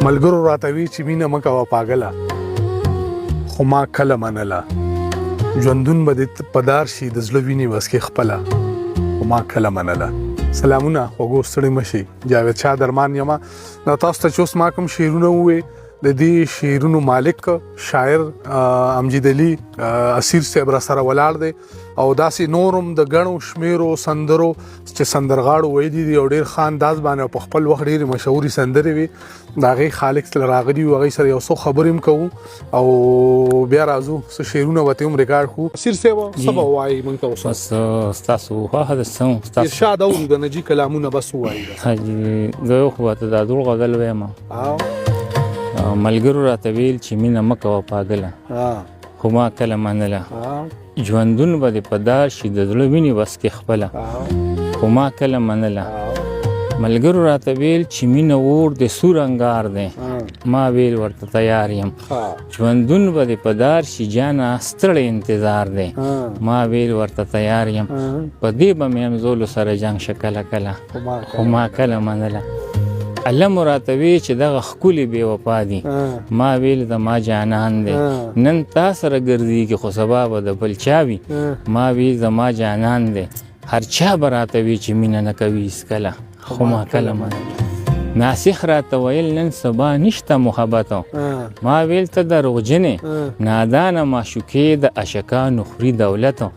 ملګرو راته وی چې مینه مه کوه پاګله، خو ما کله منله. ژوندون به دې په دار شي د زړه وینې بس کې خپله، خو ما کله منله. سلامونه خوږو ستړي مه شئ. جاوید شاه درمان یمه. دا تاسو ته چې اوس ما کوم شعرونه ووې د دې شعرونو مالک شاعر امجد علي اسیر صاحب را سره ولاړ دی او داسې نورم د ګڼو شمیرو سندرو چې سندرغاړو ویلي دي او ډېر ښه انداز باندې په خپل وخت ډېرې مشهورې سندرې وي د هغې خالق سره راغلي وو. هغې سره یو څو خبرې هم کوو او بیا راځو څه شعرونه به هم ریکارډ کړو. اسیر صاحب څه به ووایي موږ ته اوس؟ بس ستاسو خوښه ده څه ارشاد اورو د نجي کلامونه بس ووایي. زه یو خو ورته دا دروغ غزل وایم. ملګرو راته ویل چې مینه مه کوه پاګله، خو ما کله منله. ژوندون به دې په دار شي د زړه وینې بس کې خپله، خو ما کله منله. ملګرو راته ویل چې مینه اور د سور انګار دی، ما ویل ورته تیار یم. ژوندون به دې په دار شي جانه ستړی انتظار دی، ما ویل ورته تیار یم. په دې به مې همزولو سره جنګ شه کله کله، خو ما کله منله. الله مراته وی چې دغه ښکلي بې وفا دي، ما ویل د ما جانان دی. نن تا سره ګرځېږي خو سبا به د بل چا وي، ما ویل د ما جانان دی. هر چا به راته وی چې مینه نه کوي هېڅکله، خو ما کله منله. ناسخ راته ویل نن سبا نشته محبته، ما ویل ته دروغجنې نادانه معشوقې د عاشقانو خوري دولته،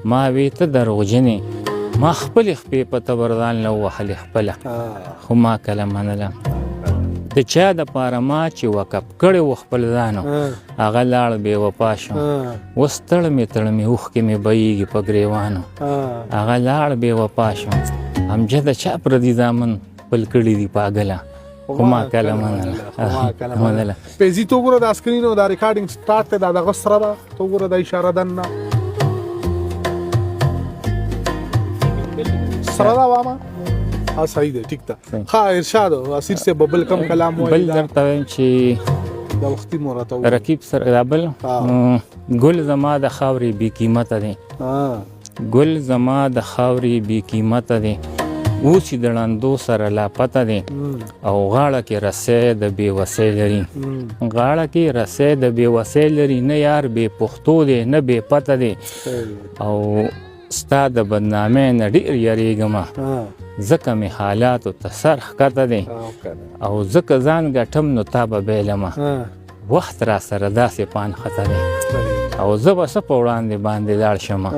ما ویل ته دروغجنې ما خپلې خپې په تبرځان له ووهلې خپله، خو ما کله منله. د چا دپاره ما چې وقف کړی و خپل ځانو، هغه لاړ بې وفا شو. اوس تړمې تړمې اوښکې مې بهیږي په ګریوانو، هغه لاړ بې وفا شو. امجده چا پردي زامن بل کړي دي پاګله، خو ما کله منله. پیزي ته وګوره دا سکرین او دا ریکارډینګ سټارټ دی، دا دغه سره ده، ته وګوره دا اشاره دننه سره دا وامه. صحیح ده، ټیک ده. ښه ارشاد اسیر صاحب بل کم کلام وایي. بل درته وایم چې دا وختي مو راته رقیب سره دا بل ګل زما د خاورې بې قیمته دی، ګل زما د خاورې بې قیمته دی. اوس چې د ړندو سره لاپته دی او غاړه کې رسی د بې وسۍ لري، غاړه کې رسی د بې وسۍ لري. نه یار بې پښتو دی نه بې پته دی، او ستا د بدنامۍ نه ډېر یریږمه، ځکه مې حالاتو ته سر ښکته دی، او ځکه ځان ګټم نو تا به بیلمه. وخت را سره داسې پان خطه دی، او زه به څه په وړاندې باندې لاړ شمه.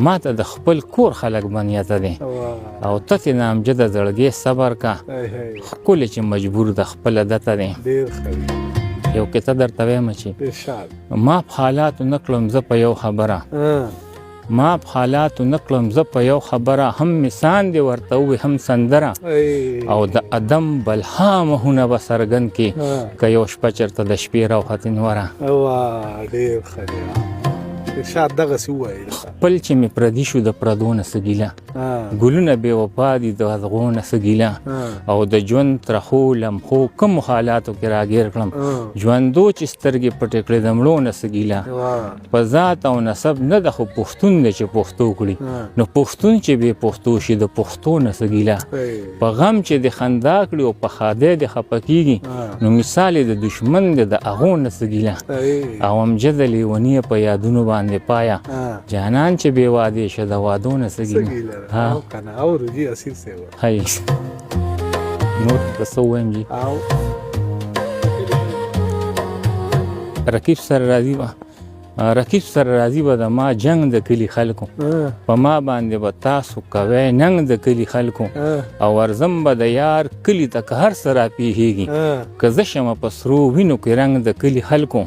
ما ته د خپل کور خلک بنیته دی، او ته ترې نامجده زړګې صبر کا، ښکلې چې مجبور د خپله دته دی. یو کیسه درته وایم چې ما په حالاتو نه کړم زه په یو خبره، ما په حالاتو نه کړم زه په یو خبره، هم مثال دې ورته ووي هم سندره، او د ادم بلهامهونه به څرګند کړي که یو شپه چېرته د شپې راوختې نوره. ډېر ښه دی. ارشاد دغسې ووایي خپل چې مې پردي شو د پردو نه څه ګیله، ګلونه بې وفا دي د اغزغو نه څه ګیله، او د ژوند ترخو لمحو کومو حالاتو کې راګیر کړم، ژوندو چې سترګې پټې کړې د مړو نه څه ګیله. په ذات او نسب نه ده خو پښتون دی چې پښتو کړي، نو پښتون چې بې پښتو شي د پښتو نه څه ګیله. په غم چې د خندا کړي او په ښادۍ د خفه کېږي، نو مثال یې د دشمن دی د هغو نه څه ګیله. او امجده لیوني په یادونو باندې پایا، جانان چې بې وادې شه د وادو نه څه ګیله. اورو جي اسیر صاحب هی نور ته څه ووایم جي. رقیب سره راځي به رقیب سره راځي به د ما جنګ د کلي خلکو، په ما باندې به تاسو کوئ ننګ د کلي خلکو، او ورځم به د یار کلي ته که هر څه راپېښېږي، که زه شمه په سرو وینو کې رنګ د کلي خلکو،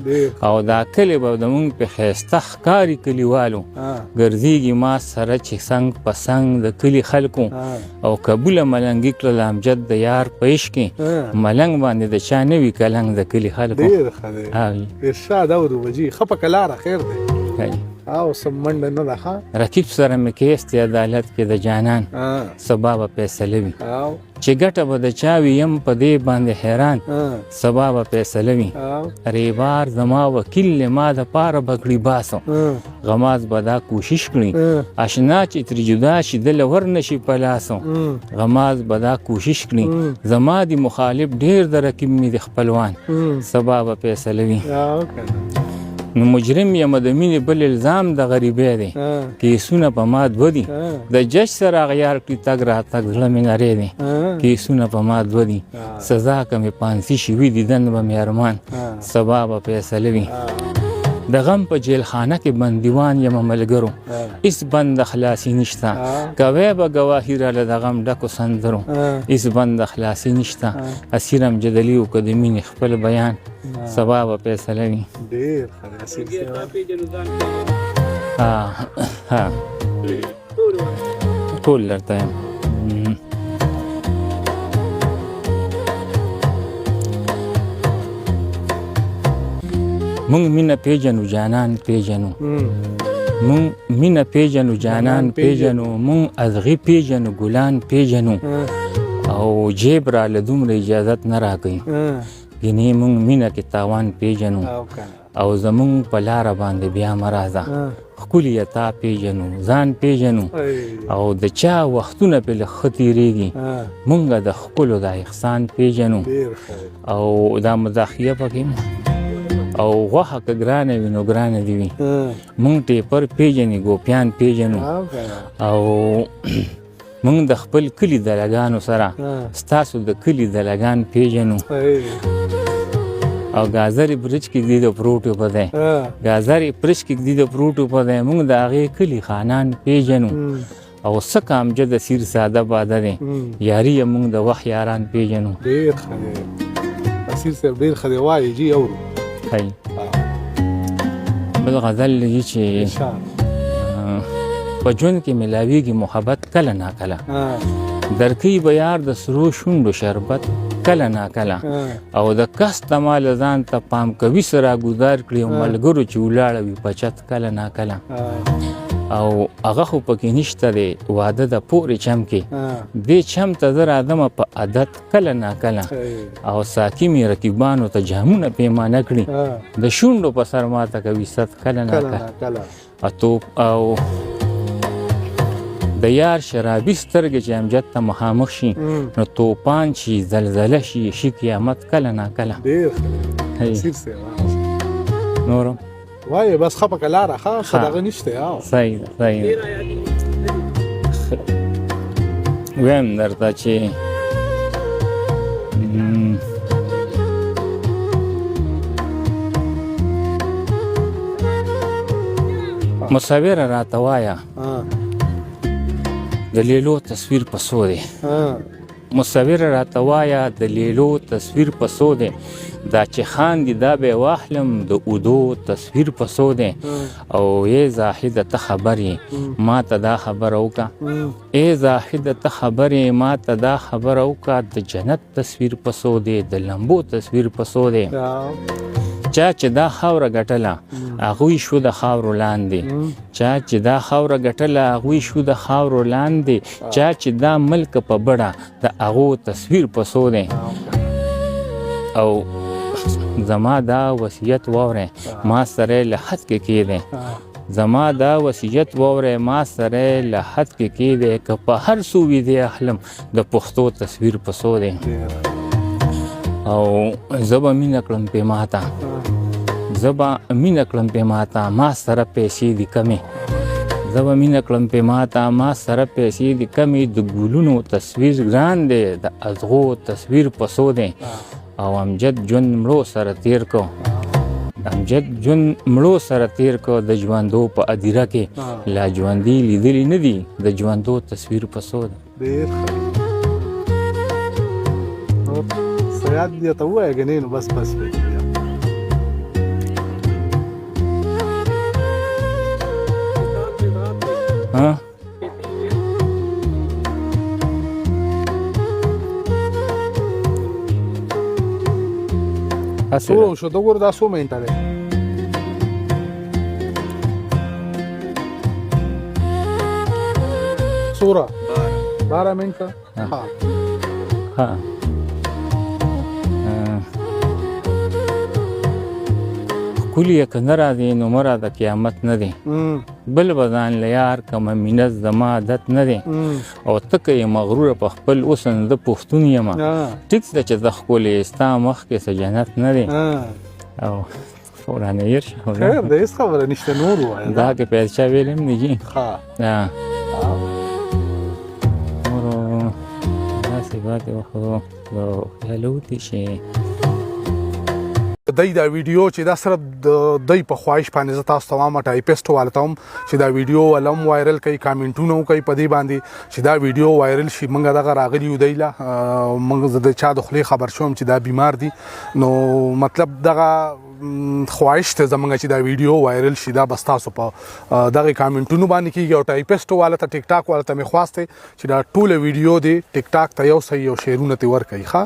او دا کلي به زمونږ پې ښایسته ښکاري کلیوالو، ګرځېږي ما سره چې څنګ په څنګ د کلي خلکو، او قبوله ملنګي کړله امجد د یار په عشق کې، ملنګ باندې د چا نه وي کلنګ د کلي خلکو. ډېر ښه دی. ارشاد اورو بجي ښه په کلاره خیر دی. او سمند نه ده ها رقیب سره مې کیس دی عدالت کې د جانان سبا به فیصله وي او چې ګټه به د چا وي یم په دې باندې حیران سبا به فیصله وي ریبار زما وکیل ما د پاره بکړي باسو غماز به دا کوشش کړي اشنا چې تر جدا شي دل ور نشي په لاسو غماز به دا کوشش کړي زما دی مخالف ډیر د رقیب می د خپلوان سبا به فیصله وي نو مجرم یم د مینې بل الزام د غریبۍ دی کیسونه په ما دوه دي د جج سره غیار کړي تګ راتګ زړه مې نری دی کیسونه په ما دوه دي سزا که مې پانسي شوي دي دند به مې ارمان سبا به فیصله وي د غم په جیل خانه کې بندیوان یم ملګرو هیڅ بند خلاصي نشته کوی به ګواهي راله د غم ډکو سندرو هیڅ بند خلاصي نشته اسیرم جدلي وکړه د مینې خپل بیان سبا به فیصله وي ډېر ها ټول درته یم مونږ مینه پیژنو جانان پیژنو مونږ مینه پیژنو جانان پیژنو مونږ ازغي پیژنو ګلان پیژنو او جیب را له دومره اجازت نه راکوي ګینې مونږ مینه کې تاوان پیژنو او زمونږ په لاره باندې بیا مه راځه ښکلي تا پیژنو ځان پیژنو او د چا وختونه پې له ښه تېرېږي مونږ د ښکلو دا احسان پیژنو او دا مداخیه پکې او غوښه که ګرانه وي نو ګرانه دې وي مونږ ټیپر پیژنې ګوپیان پیژنو او مونږ د خپل کلي دلګانو سره ستاسو د کلي دلګان پیژنو او ګازرې برج کې ږدي د پروټو په دی ګازرې برج کې ږدي د پروټو په دی مونږ د هغې کلي خانان پیژنو او څه کامجد سیر ساده باده دی یاري یې مونږ د وخت یاران پیژنو ډېر ښه دی اسیر صاحب ډېر ښه دی وایي جي اورو هی بل غزل لګي چې په ژوند کې ملاویږي محبت کله ناکله درکوي به یار د سرو شونډو شربت کله ناکله او د کس تمال ځان ته پام کوي سره ګزار کړي او ملګرو چې ولاړه وي په چت کله ناکله او هغه خو پکې نشته دی واده د پورې چم کې دې چم ته زه راځمه په عادت کله ناکله او ساقي مې رقیبانو ته جامونه پیمانه کړي د شونډو په سر ماته کوي ست کله ناکله او د یار شرابي سترګې چې امجد ته مخامخ شي نو توپان شي زلزله شي قیامت کله ناکله نورم وای بس خپه کلاره ښه دغه نشته یا صحیح ویم درته چې مصوره راته وایه د لیلو تصویر په څو دی مصوره راته وایه د لیلو تصویر په څو دی دا چې خاندي دا به واخلم د اودو تصویر په څو دی او ای زاهده ته خبر یې ما ته دا خبره وکړه ای زاهده ته خبر یې ما ته دا خبره وکړه د جنت تصویر په څو دی د لمبو تصویر په څو دی چا چې دا خاوره ګټله هغوی شو د خاورو لاندې چا چې دا خاوره ګټله هغوی شو د خاورو لاندې چا چې دا ملک په بړه د هغو تصویر په څو دی او زما دا وصیت واورئ ما سره له حد کې کېدی زما دا وصیت واورئ ما سره له حد کې کېدی که په هر څو ویدې اخلم د پښتو تصویر په څو دی او زه به مینه کړم پې ماته زه به مینه کړم پې ماته ما سره پیسې دي کمې زه به مینه کړم پې ماته ما سره پیسې دي کمې د ګلونو تصویر ګران دی د ازغو تصویر په څو دی او امجد ژوند مړو سره تیر کو امجد ژوند مړو سره تیر کو د ژوندو په ادیره کې لا ژوندي لیدلي نه دي د ژوندو تصویر په څو دی ډېر ښه سیاد دې ته ووایه ګنې نو بس څو شو ته ګوره دا څو منټه دی سورا 12 منټه ها ها کلی کنه را دي نو مرا د قیامت نه دي بل بدان لیار کوم مینز زما عادت نه دي او تکه مغرور په خپل اوسن د پښتون یم ټیک چې د خپل استا مخ کې سجنت نه دي او ورانه ير شو خیر د هیڅ خبره نشته نور وای دا کې پیسې ویلم نه جی ها ورو ناسي باندې خو هلوتی شي دای دا ویډیو چې دا سره د دای په خواهش باندې زه تاسو ته وایم ټایپسټ والتم چې دا ویډیو ولوم وایرل کوي کامنټونه کوي په دې باندې چې دا ویډیو وایرل شي موږ دغه راغلی ودایله موږ د چا د خلی خبر شوم چې دا بیمار دي نو مطلب دغه خواهش ته زمونږ چې دا ویډیو وایرل شي دا بس تاسو په دغه کامنټونو باندې کیږي او ټایپسټ والته ټیک ټاک والته مې خواسته چې دا ټول ویډیو دی ټیک ټاک ته یو صحیح او شیرونه تی ور کوي ښا